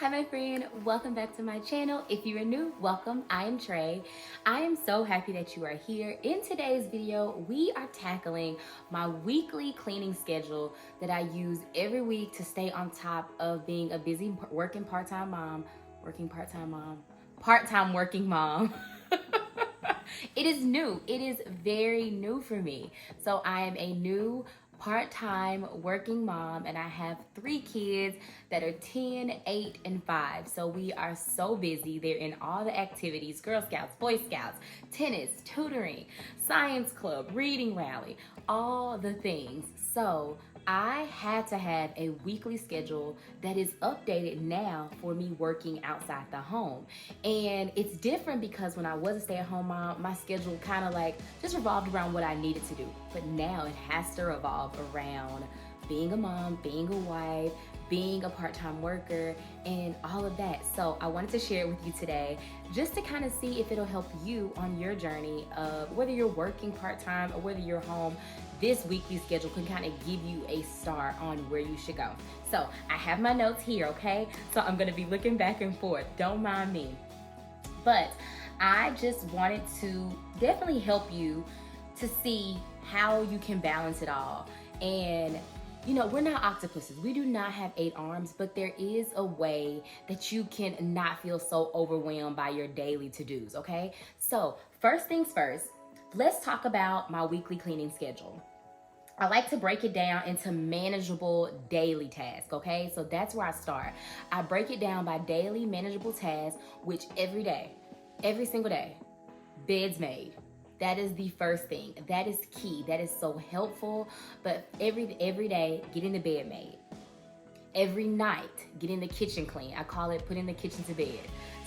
Hi my friend, welcome back to my channel. If you are new, welcome. I am Trey. I am so happy that you are here. In today's video, we are tackling my weekly cleaning schedule that I use every week to stay on top of being a busy part-time working mom. It is new. It is very new for me. So I am a new part-time working mom and I have 3 kids that are 10, 8, and 5. So we are so busy. They're in all the activities, Girl Scouts, Boy Scouts, tennis, tutoring, science club, reading rally, all the things. So I had to have a weekly schedule that is updated now for me working outside the home. And it's different because when I was a stay-at-home mom, my schedule kind of like just revolved around what I needed to do. But now it has to revolve around being a mom, being a wife, being a part-time worker, and all of that. So I wanted to share it with you today just to kind of see if it'll help you on your journey of whether you're working part-time or whether you're home. This weekly schedule can kind of give you a start on where you should go. So I have my notes here, okay? So I'm gonna be looking back and forth, don't mind me. But I just wanted to definitely help you to see how you can balance it all. And you know, we're not octopuses. We do not have 8 arms, but there is a way that you can not feel so overwhelmed by your daily to-dos, okay? So first things first, let's talk about my weekly cleaning schedule. I like to break it down into manageable daily tasks, okay? So that's where I start. I break it down by daily manageable tasks, which every day, every single day, bed's made. That is the first thing. That is key. That is so helpful. But every day, getting the bed made. Every night, getting the kitchen clean. I call it putting the kitchen to bed.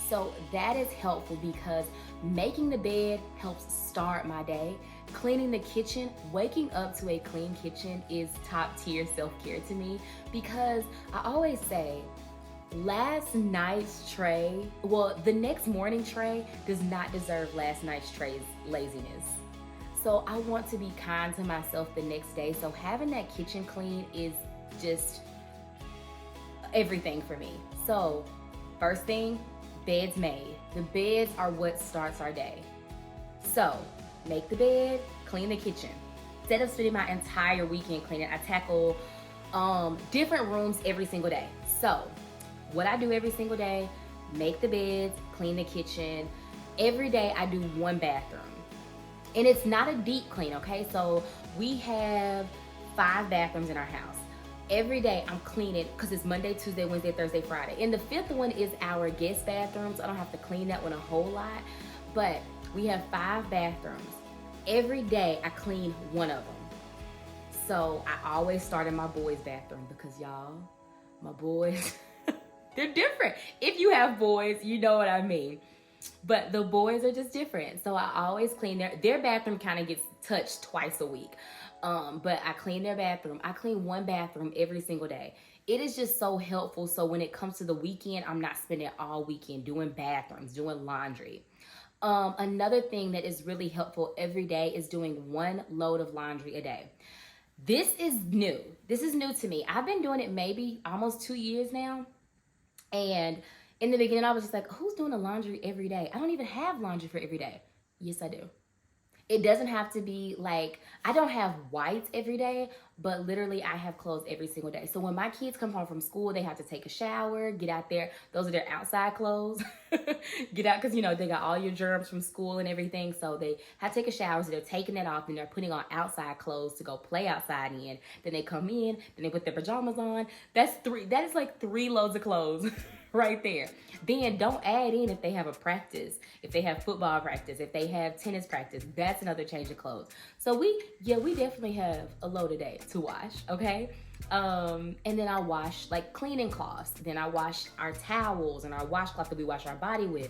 So that is helpful because making the bed helps start my day. Cleaning the kitchen, waking up to a clean kitchen is top tier self-care to me because I always say, last night's tray, well, the next morning tray does not deserve last night's tray's laziness. So I want to be kind to myself the next day. So having that kitchen clean is just everything for me. So first thing, bed's made. The beds are what starts our day. So make the bed, clean the kitchen. Instead of spending my entire weekend cleaning, I tackle different rooms every single day. So what I do every single day, make the beds, clean the kitchen. Every day I do 1 bathroom. And it's not a deep clean, okay? So we have 5 bathrooms in our house. Every day I'm cleaning because it's Monday, Tuesday, Wednesday, Thursday, Friday. And the 5th one is our guest bathroom, so I don't have to clean that one a whole lot. But we have 5 bathrooms. Every day I clean 1 of them. So I always start in my boys' bathroom because y'all, my boys, they're different. If you have boys, you know what I mean. But the boys are just different. So I always clean their bathroom kind of gets touched twice a week. But I clean their bathroom. I clean 1 bathroom every single day. It is just so helpful. So when it comes to the weekend, I'm not spending all weekend doing bathrooms, doing laundry. Another thing that is really helpful every day is doing 1 load of laundry a day. This is new. This is new to me. I've been doing it maybe almost 2 years now. And in the beginning, I was just like, who's doing the laundry every day? I don't even have laundry for every day. Yes, I do. It doesn't have to be like, I don't have whites every day, but literally I have clothes every single day. So when my kids come home from school, they have to take a shower, get out there. Those are their outside clothes. Get out because, you know, they got all your germs from school and everything. So they have to take a shower. So they're taking that off and they're putting on outside clothes to go play outside in. Then they come in, then they put their pajamas on. That is like 3 loads of clothes right there. Then don't add in if they have a practice, if they have football practice, if they have tennis practice. That's another change of clothes. So we definitely have a load a day to wash, okay? And then I wash like cleaning cloths. Then I wash our towels and our washcloth that we wash our body with.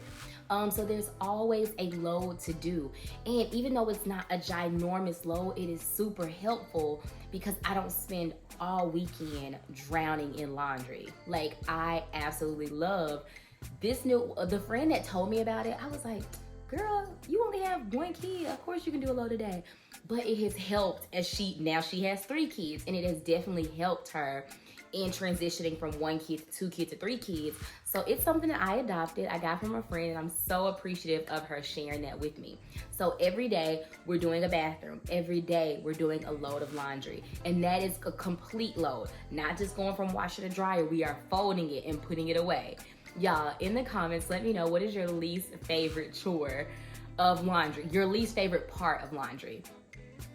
So there's always a load to do. And even though it's not a ginormous load, it is super helpful because I don't spend all weekend drowning in laundry. Like I absolutely love this the friend that told me about it, I was like, girl, you only have 1 kid. Of course you can do a load a day. But it has helped as now she has 3 kids and it has definitely helped her in transitioning from one kid to two kids to three kids. So it's something that I adopted. I got from a friend, and I'm so appreciative of her sharing that with me. So every day we're doing a bathroom. Every day we're doing a load of laundry. And that is a complete load. Not just going from washer to dryer. We are folding it and putting it away. Y'all, in the comments, let me know, what is your least favorite chore of laundry? Your least favorite part of laundry?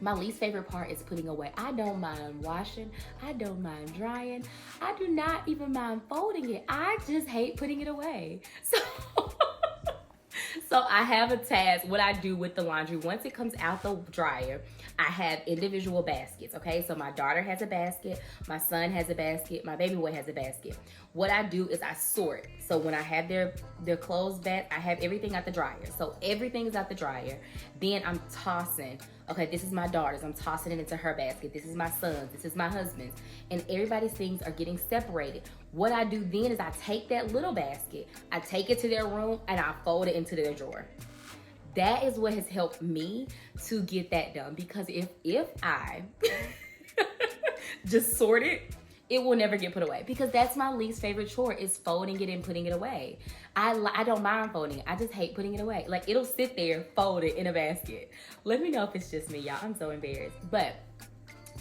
My least favorite part is putting away. I don't mind washing. I don't mind drying. I do not even mind folding it. I just hate putting it away. So I have a task, what I do with the laundry. Once it comes out the dryer, I have individual baskets, okay? So my daughter has a basket, my son has a basket, my baby boy has a basket. What I do is I sort. So when I have their clothes back, I have everything out the dryer. So everything is out the dryer. Then I'm tossing. Okay, this is my daughter's. I'm tossing it into her basket. This is my son's. This is my husband's. And everybody's things are getting separated. What I do then is I take that little basket, I take it to their room, and I fold it into their drawer. That is what has helped me to get that done. Because if I just sort it will never get put away. Because that's my least favorite chore, is folding it and putting it away. I don't mind folding it. I just hate putting it away. Like, it'll sit there folded in a basket. Let me know if it's just me, y'all. I'm so embarrassed. But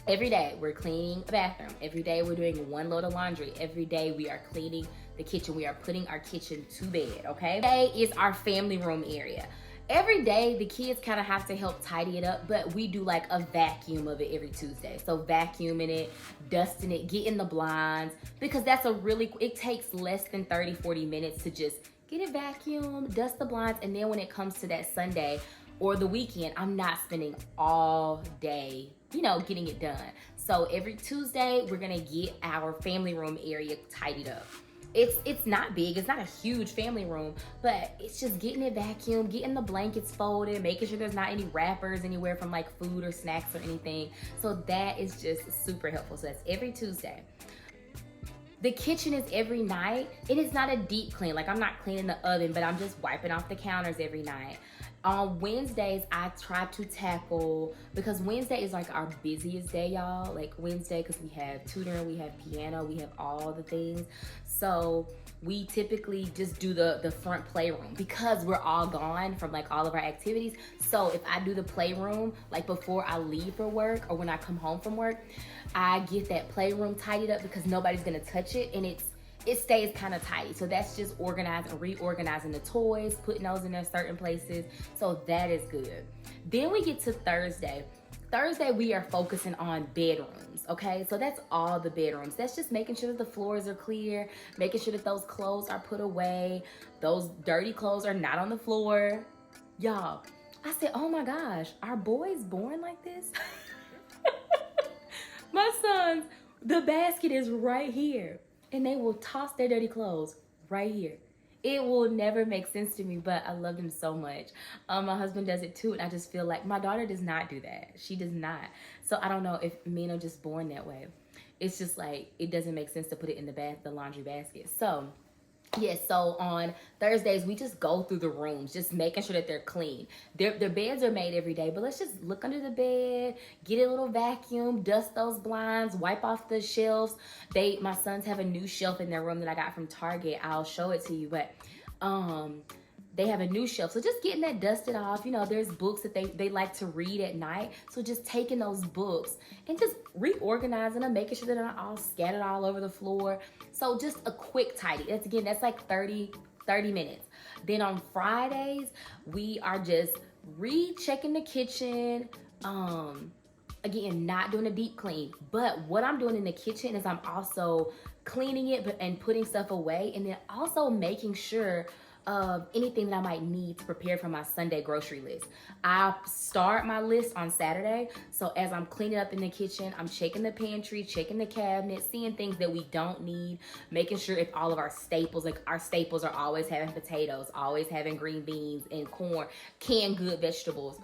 every day we're cleaning a bathroom. Every day we're doing one load of laundry. Every day we are cleaning the kitchen. We are putting our kitchen to bed, okay? Today is our family room area. Every day the kids kind of have to help tidy it up, but we do like a vacuum of it every Tuesday. So vacuuming it, dusting it, getting the blinds, because that's it takes less than 30, 40 minutes to just get it vacuumed, dust the blinds, and then when it comes to that Sunday or the weekend, I'm not spending all day, getting it done. So every Tuesday, we're gonna get our family room area tidied up. It's not big, it's not a huge family room, but it's just getting it vacuumed, getting the blankets folded, making sure there's not any wrappers anywhere from like food or snacks or anything. So that is just super helpful. So that's every Tuesday. The kitchen is every night. It is not a deep clean. Like, I'm not cleaning the oven, but I'm just wiping off the counters every night. On Wednesdays, I try to tackle, because Wednesday is like our busiest day, y'all. Like Wednesday, because we have tutoring, we have piano, we have all the things. So we typically just do the front playroom, because we're all gone from like all of our activities. So if I do the playroom, like before I leave for work or when I come home from work, I get that playroom tidied up, because nobody's gonna touch it, and it stays kind of tidy. So that's just organizing, reorganizing the toys, putting those in their certain places. So that is good. Then we get to Thursday. Thursday, we are focusing on bedrooms, okay? So that's all the bedrooms. That's just making sure that the floors are clear, making sure that those clothes are put away, those dirty clothes are not on the floor. Y'all, I said, oh my gosh, are boys born like this? My sons, the basket is right here, and they will toss their dirty clothes right here. It will never make sense to me, but I love them so much. My husband does it too, and I just feel like my daughter does not do that. She does not. So I don't know if men are just born that way. It's just like, it doesn't make sense to put it in the laundry basket. So yes, so on Thursdays, we just go through the rooms, just making sure that they're clean. Their beds are made every day, but let's just look under the bed, get a little vacuum, dust those blinds, wipe off the shelves. My sons have a new shelf in their room that I got from Target. I'll show it to you, but they have a new shelf. So just getting that dusted off. There's books that they like to read at night. So just taking those books and just reorganizing them, making sure that they're not all scattered all over the floor. So just a quick tidy. That's like 30 minutes. Then on Fridays, we are just rechecking the kitchen. Again, not doing a deep clean. But what I'm doing in the kitchen is I'm also cleaning it and putting stuff away, and then also making sure of anything that I might need to prepare for my Sunday grocery list. I start my list on Saturday. So as I'm cleaning up in the kitchen, I'm checking the pantry, checking the cabinet, seeing things that we don't need, making sure if all of our staples, like our staples are always having potatoes, always having green beans and corn, canned good vegetables.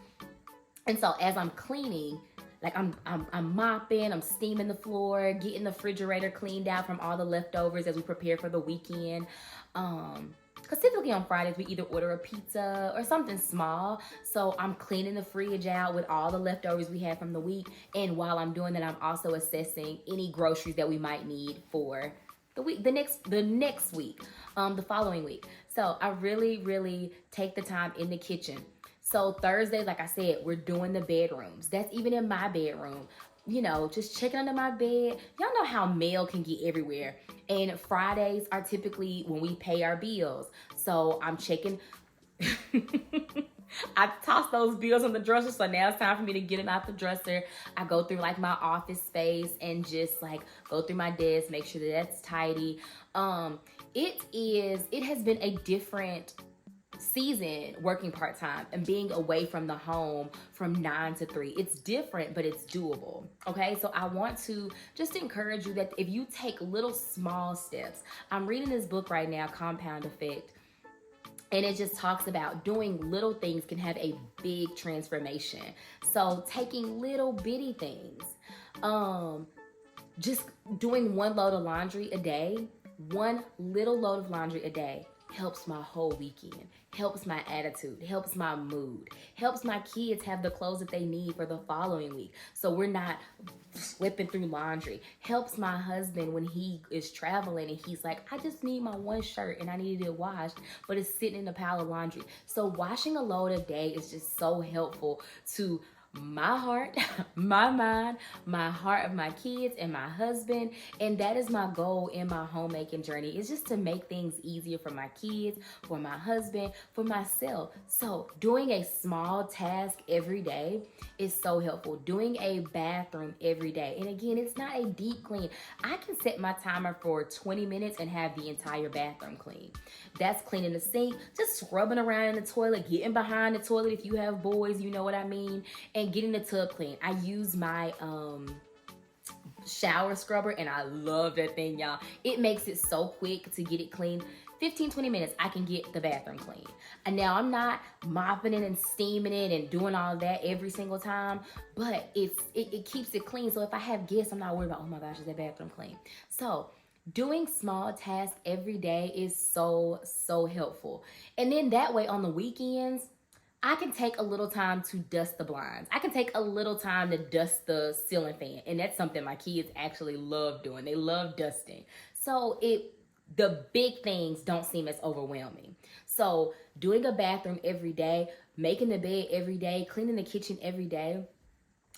And so as I'm cleaning, like I'm mopping, I'm steaming the floor, getting the refrigerator cleaned out from all the leftovers as we prepare for the weekend. because typically on Fridays we either order a pizza or something small. So I'm cleaning the fridge out with all the leftovers we had from the week. And while I'm doing that, I'm also assessing any groceries that we might need for the week, the next week, the following week. So I really take the time in the kitchen. So Thursday, like I said, we're doing the bedrooms. That's even in my bedroom. You know, just checking under my bed. Y'all know how mail can get everywhere. And Fridays are typically when we pay our bills. So I'm checking. I toss those bills on the dresser, so now it's time for me to get them out the dresser. I go through like my office space and just like go through my desk, make sure that that's tidy. It has been a different season working part-time and being away from the home from 9 to 3. It's different, but it's doable. Okay, so I want to just encourage you that if you take little small steps. I'm reading this book right now, Compound Effect, and it just talks about doing little things can have a big transformation. So taking little bitty things, just doing one load of laundry a day, one little load of laundry a day helps my whole weekend, helps my attitude, helps my mood, helps my kids have the clothes that they need for the following week. So we're not slipping through laundry. Helps my husband when he is traveling and he's like, I just need my one shirt and I needed it washed, but it's sitting in a pile of laundry. So washing a load a day is just so helpful to my heart, my mind, my heart of my kids and my husband. And that is my goal in my homemaking journey, is just to make things easier for my kids, for my husband, for myself. So doing a small task every day is so helpful. Doing a bathroom every day. And again, it's not a deep clean. I can set my timer for 20 minutes and have the entire bathroom clean. That's cleaning the sink, just scrubbing around in the toilet, getting behind the toilet if you have boys, you know what I mean, and getting the tub clean. I use my shower scrubber and I love that thing, y'all. It makes it so quick to get it clean. 15-20 minutes, I can get the bathroom clean. And now I'm not mopping it and steaming it and doing all that every single time, but it keeps it clean. So if I have guests, I'm not worried about, oh my gosh, is that bathroom clean? So doing small tasks every day is so helpful. And then that way on the weekends, I can take a little time to dust the blinds. I can take a little time to dust the ceiling fan. And that's something my kids actually love doing. They love dusting. So the big things don't seem as overwhelming. So doing a bathroom every day, making the bed every day, cleaning the kitchen every day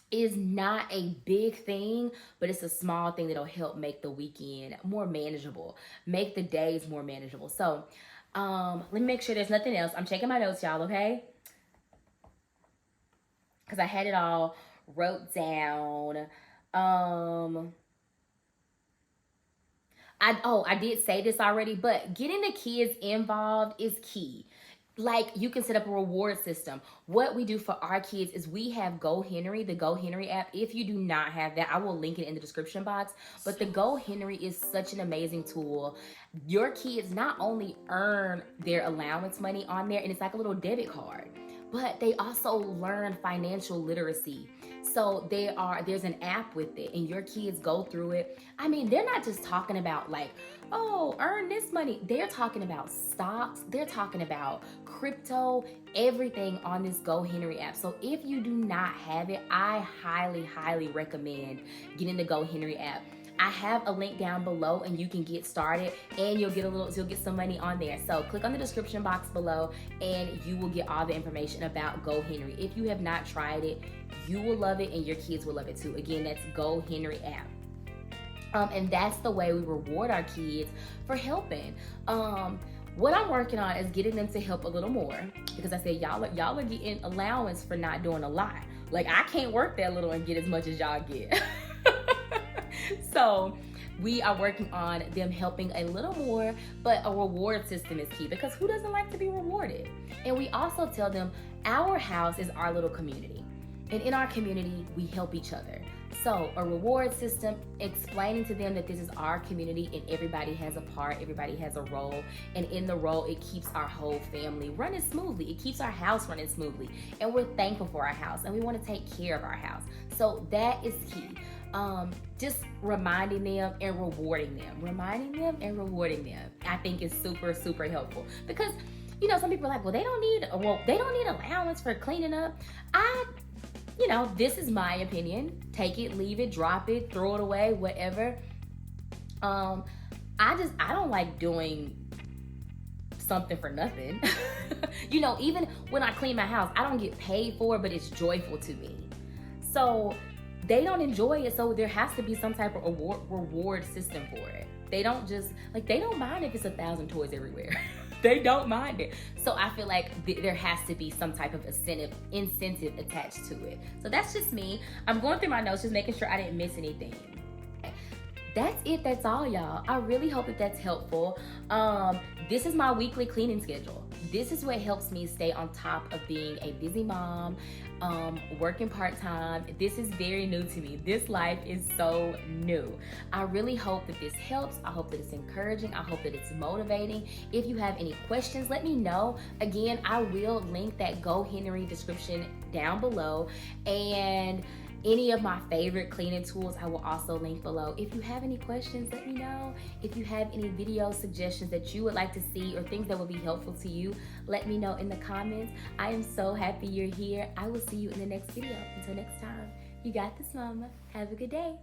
is not a big thing, but it's a small thing that'll help make the weekend more manageable, make the days more manageable. So let me make sure there's nothing else. I'm checking my notes, y'all, okay? Because I had it all wrote down. I did say this already, but getting the kids involved is key. Like, you can set up a reward system. What we do for our kids is we have Go Henry, the Go Henry app. If you do not have that, I will link it in the description box. But the Go Henry is such an amazing tool. Your kids not only earn their allowance money on there, and it's like a little debit card, but they also learn financial literacy. So there's an app with it, and your kids go through it. I mean, they're not just talking about like, oh, earn this money. They're talking about stocks. They're talking about crypto, everything on this Go Henry app. So if you do not have it, I highly recommend getting the Go Henry app. I have a link down below and you can get started, and you'll get some money on there. So click on the description box below and you will get all the information about Go Henry. If you have not tried it, you will love it and your kids will love it too. Again, that's Go Henry app. And that's the way we reward our kids for helping. What I'm working on is getting them to help a little more, because I said y'all are getting allowance for not doing a lot. Like, I can't work that little and get as much as y'all get. So we are working on them helping a little more, but a reward system is key, because who doesn't like to be rewarded? And we also tell them our house is our little community, and in our community we help each other. So a reward system, explaining to them that this is our community and everybody has a part, everybody has a role, and in the role it keeps our whole family running smoothly. It keeps our house running smoothly, and we're thankful for our house and we want to take care of our house. So that is key. just reminding them and rewarding them. Reminding them and rewarding them, I think is super, super helpful. Because, you know, some people are like, well, they don't need allowance for cleaning up. This is my opinion. Take it, leave it, drop it, throw it away, whatever. I don't like doing something for nothing. Even when I clean my house, I don't get paid for it, but it's joyful to me. So they don't enjoy it, so there has to be some type of reward system for it. They don't mind if it's 1,000 toys everywhere. They don't mind it. So I feel like there has to be some type of incentive attached to it. So that's just me. I'm going through my notes, just making sure I didn't miss anything. That's it. That's all, y'all. I really hope that that's helpful. This is my weekly cleaning schedule. This is what helps me stay on top of being a busy mom, working part-time. This is very new to me. This life is so new. I really hope that this helps. I hope that it's encouraging. I hope that it's motivating. If you have any questions, let me know. Again, I will link that GoHenry description down below, and any of my favorite cleaning tools I will also link below. If you have any questions, let me know. If you have any video suggestions that you would like to see or things that would be helpful to you, let me know in the comments. I am so happy you're here. I will see you in the next video. Until next time, you got this, mama. Have a good day.